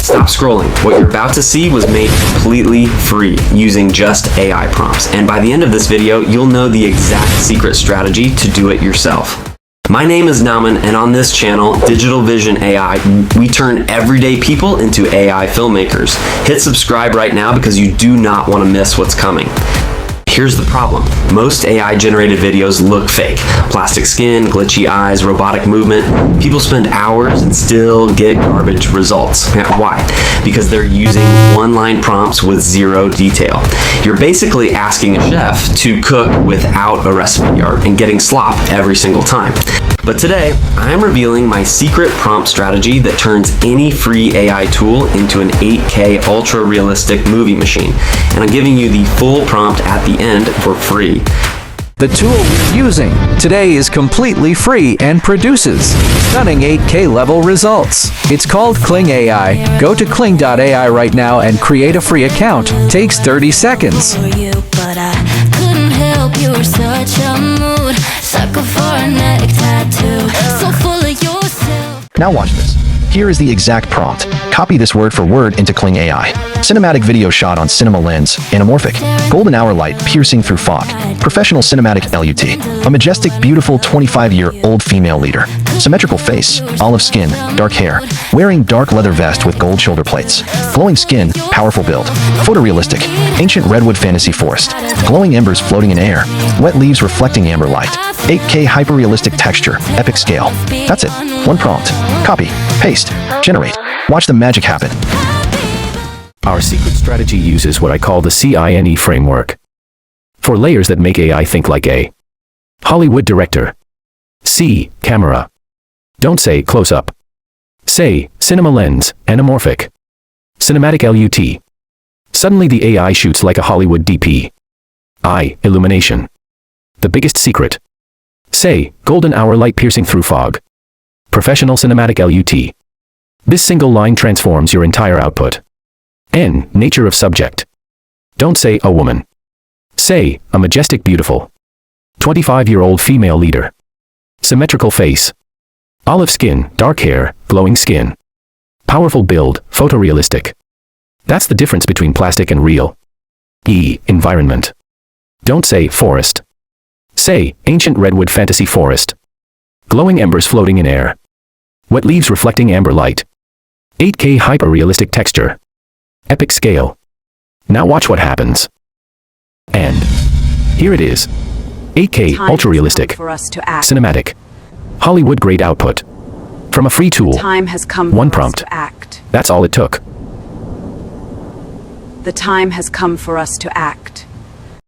Stop scrolling. What you're about to see was made completely free using just AI prompts. And by the end of this video, you'll know the exact secret strategy to do it yourself. My name is Nauman, and on this channel, Digital Vision AI, we turn everyday people into AI filmmakers. Hit subscribe right now because you do not want to miss what's coming. Here's the problem. Most AI-generated videos look fake. Plastic skin, glitchy eyes, robotic movement. People spend hours and still get garbage results. Why? Because they're using one-line prompts with zero detail. You're basically asking a chef to cook without a recipe and getting slop every single time. But today, I'm revealing my secret prompt strategy that turns any free AI tool into an 8K ultra-realistic movie machine. And I'm giving you the full prompt at the end for free. The tool we're using today is completely free and produces stunning 8K level results. It's called Kling AI. Go to Kling AI right now and create a free account. Takes 30 seconds. Now watch this. Here is the exact prompt. Copy this word for word into Kling AI. Cinematic video shot on cinema lens, anamorphic. Golden hour light piercing through fog. Professional cinematic LUT. A majestic, beautiful 25-year-old female leader. Symmetrical face, olive skin, dark hair. Wearing dark leather vest with gold shoulder plates. Glowing skin, powerful build. Photorealistic. Ancient redwood fantasy forest. Glowing embers floating in air. Wet leaves reflecting amber light. 8K hyper-realistic texture, epic scale. That's it. One prompt. Copy, paste, generate. Watch the magic happen. Our secret strategy uses what I call the C.I.N.E framework. For layers that make AI think like a Hollywood director. C. Camera. Don't say close-up. Say cinema lens, anamorphic. Cinematic LUT. Suddenly the AI shoots like a Hollywood DP. I. Illumination. The biggest secret. Say golden hour light piercing through fog. Professional cinematic LUT. This single line transforms your entire output. N. Nature of subject. Don't say a woman. Say a majestic, beautiful 25-year-old female leader. Symmetrical face. Olive skin, dark hair, glowing skin. Powerful build, photorealistic. That's the difference between plastic and real. E. Environment. Don't say forest. Say ancient redwood fantasy forest. Glowing embers floating in air. Wet leaves reflecting amber light. 8K hyper-realistic texture. Epic scale. Now watch what happens. And here it is. 8K ultra-realistic. Cinematic. Hollywood-grade output. From a free tool. Time has come one for us prompt. to act. That's all it took. The time has come for us to act.